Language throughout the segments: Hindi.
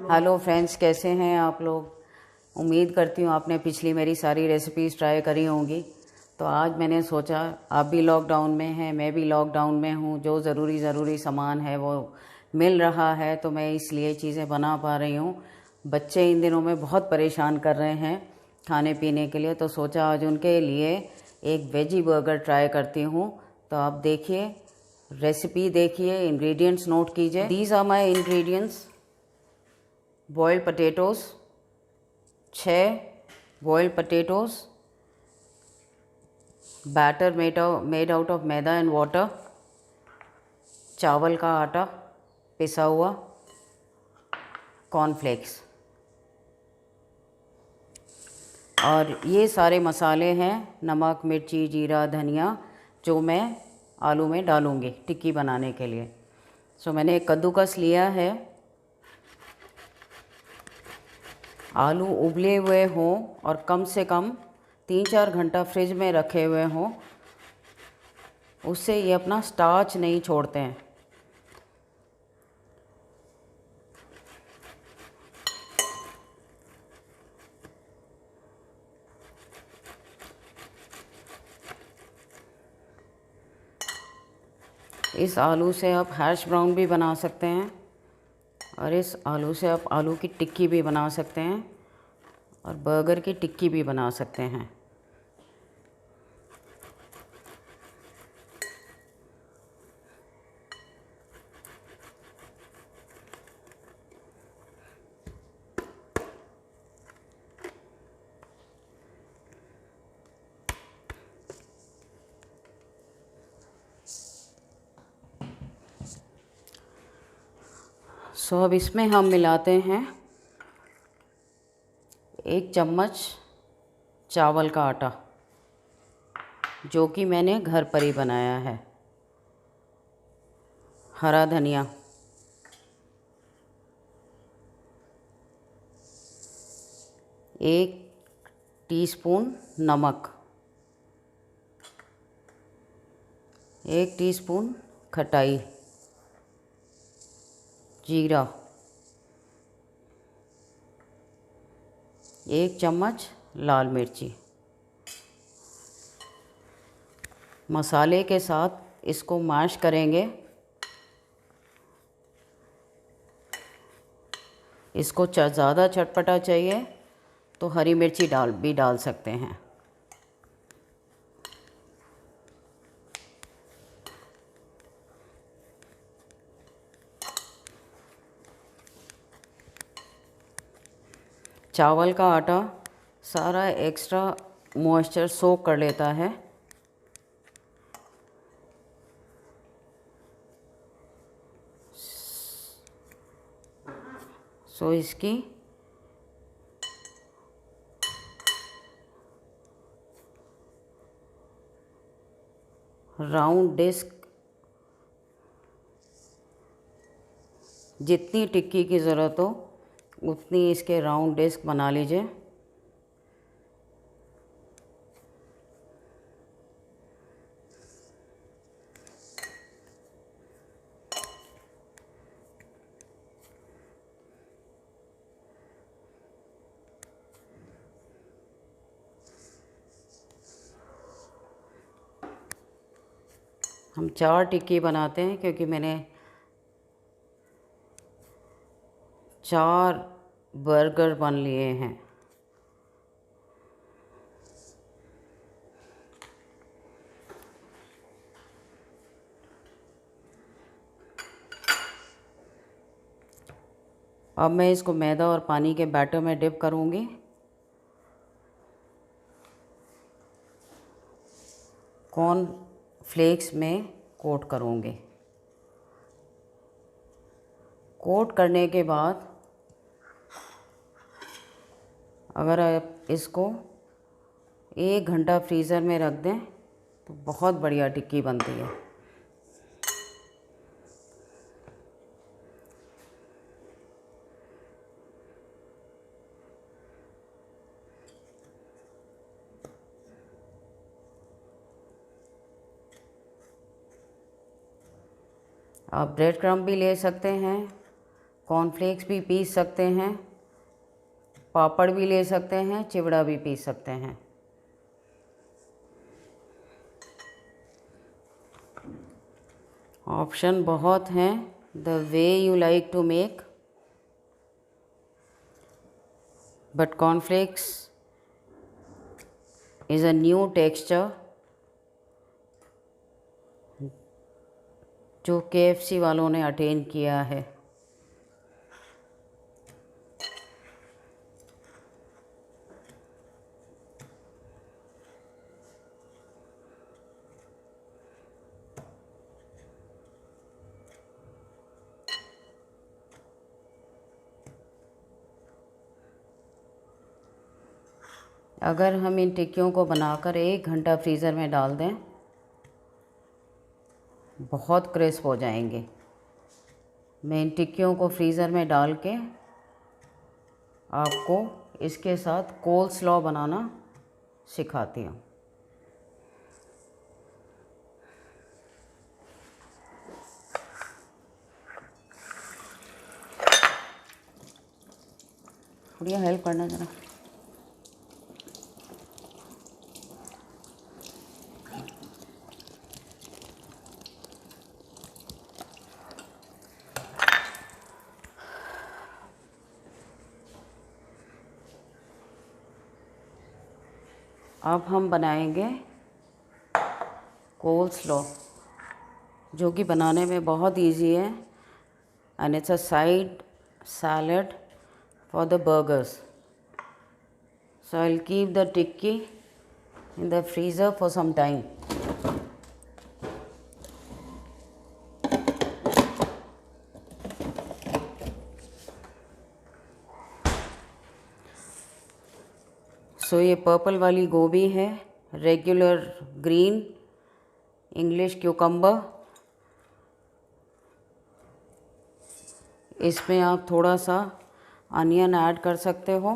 हेलो फ्रेंड्स, कैसे हैं आप लोग। उम्मीद करती हूँ आपने पिछली मेरी सारी रेसिपीज़ ट्राई करी होंगी। तो आज मैंने सोचा आप भी लॉकडाउन में हैं, मैं भी लॉकडाउन में हूँ, जो ज़रूरी सामान है वो मिल रहा है, तो मैं इसलिए चीज़ें बना पा रही हूँ। बच्चे इन दिनों में बहुत परेशान कर रहे हैं खाने पीने के लिए, तो सोचा आज उनके लिए एक वेजी बर्गर ट्राई करती हूँ। तो आप देखिए, रेसिपी देखिए, इंग्रेडिएंट्स नोट कीजिए। These are my ingredients: boiled potatoes 6 boiled potatoes, batter made out of maida and water, चावल का आटा पिसा हुआ, कॉर्नफ्लेक्स, और ये सारे मसाले हैं नमक, मिर्ची, जीरा, धनिया, जो मैं आलू में डालूँगी टिक्की बनाने के लिए। सो मैंने एक कद्दूकस लिया है। आलू उबले हुए हों और कम से कम 3-4 घंटा फ्रिज में रखे हुए हों, उससे ये अपना स्टार्च नहीं छोड़ते हैं। इस आलू से आप हैश ब्राउन भी बना सकते हैं, और इस आलू से आप आलू की टिक्की भी बना सकते हैं, और बर्गर की टिक्की भी बना सकते हैं। अब इसमें हम मिलाते हैं 1 चम्मच चावल का आटा, जो कि मैंने घर पर ही बनाया है, हरा धनिया, 1 टीस्पून नमक, 1 टीस्पून खटाई, जीरा, 1 चम्मच लाल मिर्ची। मसाले के साथ इसको मैश करेंगे। इसको ज़्यादा चटपटा चाहिए तो हरी मिर्ची डाल सकते हैं। चावल का आटा सारा एक्स्ट्रा मॉइस्चर सोक कर लेता है। इसकी राउंड डिस्क, जितनी टिक्की की ज़रूरत हो उतनी इसके राउंड डिस्क बना लीजिए। हम 4 टिक्की बनाते हैं, क्योंकि मैंने 4 बर्गर बन लिए हैं। अब मैं इसको मैदा और पानी के बैटर में डिप करूँगी। कॉर्न फ्लेक्स में कोट करूँगी। कोट करने के बाद अगर आप इसको 1 घंटा फ्रीज़र में रख दें तो बहुत बढ़िया टिक्की बनती है। आप ब्रेड क्रम्ब भी ले सकते हैं, कॉर्नफ्लेक्स भी पीस सकते हैं, पापड़ भी ले सकते हैं, चिवड़ा भी पीस सकते हैं। ऑप्शन बहुत हैं, the way you like to make, but cornflakes is a new texture जो KFC वालों ने अटेन किया है। अगर हम इन टिक्कियों को बनाकर 1 घंटा फ्रीज़र में डाल दें, बहुत क्रिस्प हो जाएंगे। मैं इन टिक्कियों को फ्रीज़र में डाल के आपको इसके साथ कोल स्लॉ बनाना सिखाती हूँ। थोड़ी हेल्प करना ज़रा। अब हम बनाएंगे कोल स्लॉ, जो कि बनाने में बहुत इजी है, and it's a side salad for the burgers. So I'll keep the tikki in the freezer for some time. So ये पर्पल वाली गोभी है, रेगुलर ग्रीन इंग्लिश क्यूकम्बर। इसमें आप थोड़ा सा अनियन ऐड कर सकते हो।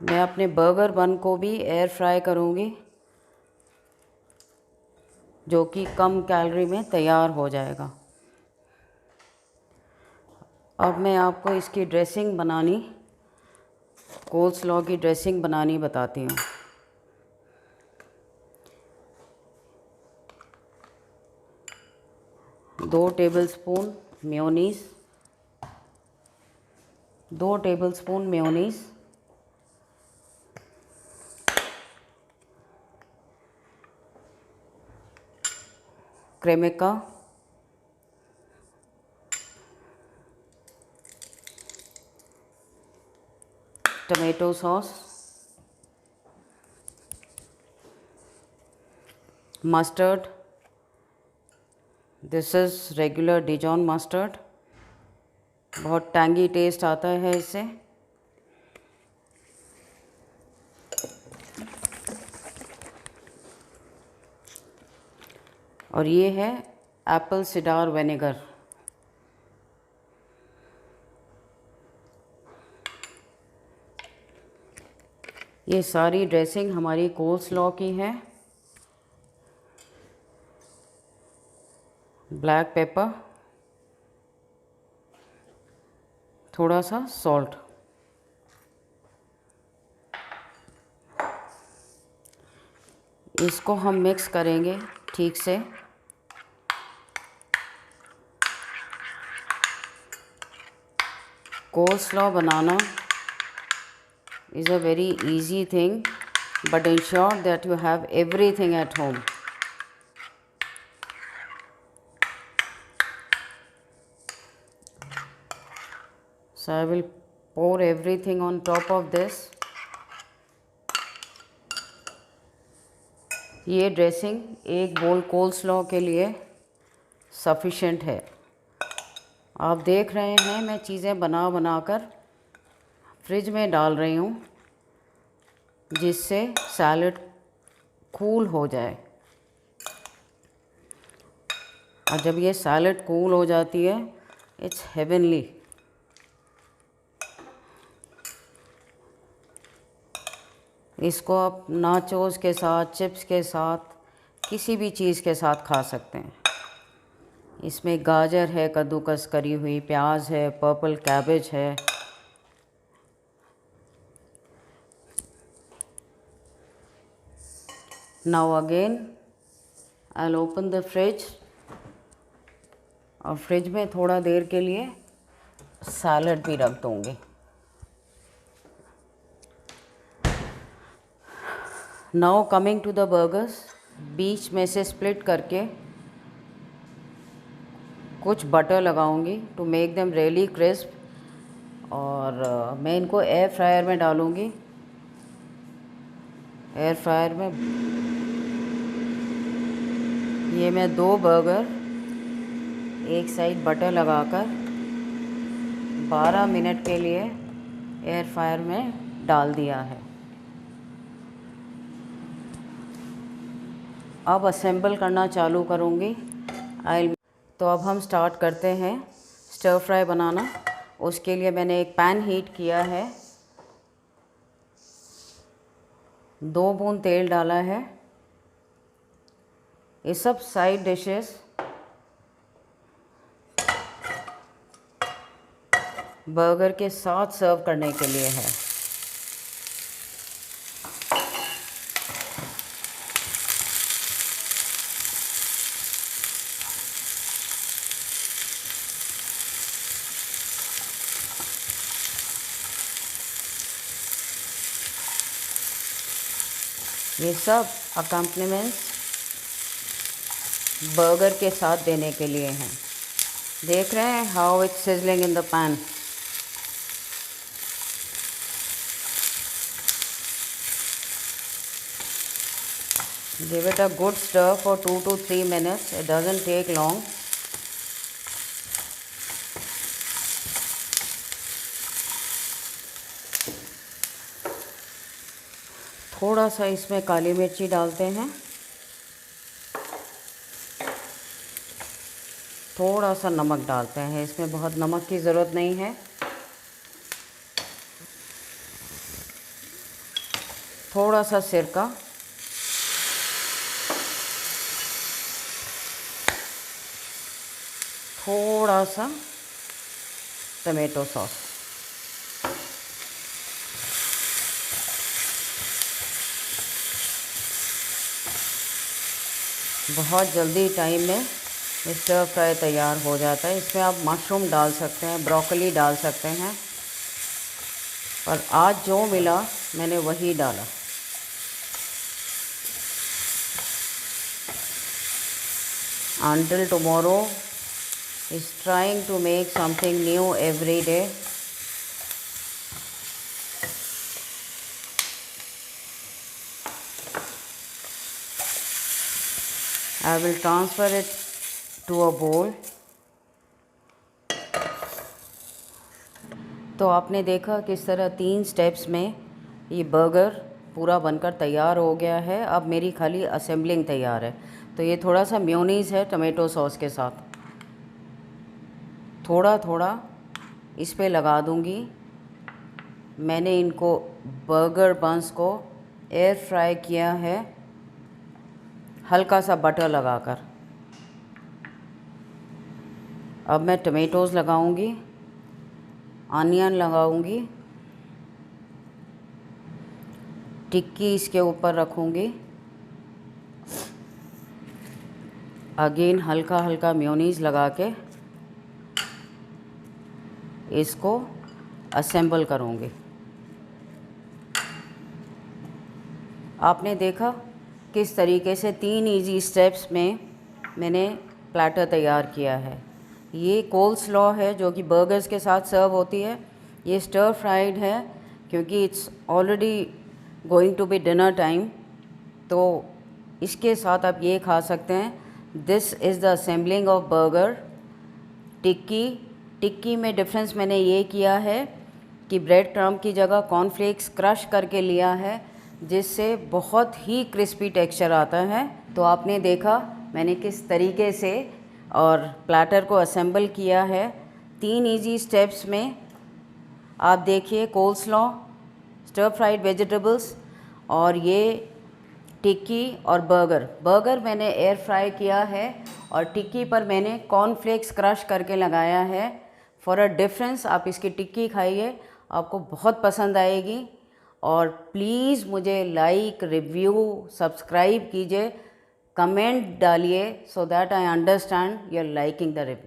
मैं अपने बर्गर बन को भी एयर फ्राई करूँगी, जो कि कम कैलोरी में तैयार हो जाएगा। अब मैं आपको इसकी ड्रेसिंग बनानी, कोल स्लॉ की ड्रेसिंग बनानी बताती हूँ। दो tablespoon mayonnaise, 2 tablespoon mayonnaise, Cremica, tomato sauce, mustard, this is regular डिजॉन mustard, बहुत टैंगी टेस्ट आता है इससे। और ये है एप्पल सिडार विनेगर। ये सारी ड्रेसिंग हमारी कोल स्लॉ की है। ब्लैक पेपर, थोड़ा सा सॉल्ट, इसको हम मिक्स करेंगे ठीक से। कोल स्लॉ बनाना is a very easy thing, but ensure that you have everything at home. So I will pour everything on top of this. ये ड्रेसिंग एक बोल कोल स्लॉ के लिए सफिशेंट है। आप देख रहे हैं मैं चीज़ें बना बनाकर फ्रिज में डाल रही हूँ, जिससे सैलड कूल हो जाए। और जब ये सैलड कूल हो जाती है, इट्स हेवनली। इसको आप नाचोस के साथ, चिप्स के साथ, किसी भी चीज़ के साथ खा सकते हैं। इसमें गाजर है कद्दूकस करी हुई, प्याज है, पर्पल कैबेज है। Now again I will open the fridge, और फ्रिज में थोड़ा देर के लिए सैलड भी रख दूँगी। Now coming to the burgers, बीच में से स्प्लिट करके कुछ बटर लगाऊंगी to make them really crisp. और मैं इनको एयर फ्रायर में डालूंगी। एयर फ्रायर में ये मैं 2 बर्गर एक साइड बटर लगाकर 12 मिनट के लिए एयर फ्रायर में डाल दिया है। अब असेंबल करना चालू करूँगी। तो अब हम स्टार्ट करते हैं स्टर फ्राई बनाना। उसके लिए मैंने एक पैन हीट किया है, 2 बूंद तेल डाला है। ये सब साइड डिशेस बर्गर के साथ सर्व करने के लिए है। ये सब अकम्पनीमेंट्स बर्गर के साथ देने के लिए हैं। देख रहे हैं how it's sizzling in the pan. Give it a good stir for 2 to 3 minutes. It doesn't take long. थोड़ा सा इसमें काली मिर्ची डालते हैं, थोड़ा सा नमक डालते हैं। इसमें बहुत नमक की ज़रूरत नहीं है। थोड़ा सा सिरका, थोड़ा सा टमेटो सॉस। बहुत जल्दी टाइम में स्टर फ्राई तैयार हो जाता है। इसमें आप मशरूम डाल सकते हैं, ब्रोकली डाल सकते हैं, पर आज जो मिला मैंने वही डाला। Until tomorrow is trying to make something new every day. I will transfer it to a bowl. तो आपने देखा किस तरह 3 स्टेप्स में ये बर्गर पूरा बनकर तैयार हो गया है। अब मेरी खाली असेंबलिंग तैयार है। तो ये थोड़ा सा मेयोनीज़ है टमाटो सॉस के साथ, थोड़ा थोड़ा इस पे लगा दूंगी। मैंने इनको बर्गर बंस को एयर फ्राई किया है हल्का सा बटर लगाकर। अब मैं टमेटोज़ लगाऊंगी, अनियन लगाऊंगी, टिक्की इसके ऊपर रखूंगी। अगेन हल्का हल्का मेयोनीज़ लगा के इसको असेंबल करूंगी। आपने देखा किस तरीके से 3 इजी स्टेप्स में मैंने प्लेटर तैयार किया है। ये कोल्स्लॉ है जो कि बर्गर्स के साथ सर्व होती है। ये स्टर फ्राइड है क्योंकि it's already going to be dinner time, तो इसके साथ आप ये खा सकते हैं। This is the assembling of burger. Tikki में डिफरेंस मैंने ये किया है कि ब्रेड क्रम्ब की जगह कॉर्नफ्लेक्स क्रश करके लिया है, जिससे बहुत ही क्रिस्पी टेक्सचर आता है। तो आपने देखा मैंने किस तरीके से और प्लेटर को असेंबल किया है 3 इजी स्टेप्स में। आप देखिए कोल्स्लॉ, स्टर फ्राइड वेजिटेबल्स और ये टिक्की और बर्गर मैंने एयर फ्राई किया है, और टिक्की पर मैंने कॉर्नफ्लेक्स क्रश करके लगाया है। फॉर अ डिफरेंस आप इसकी टिक्की खाइए, आपको बहुत पसंद आएगी। और प्लीज़ मुझे लाइक, रिव्यू, सब्सक्राइब कीजिए, कमेंट डालिए, so that I understand you are liking the review.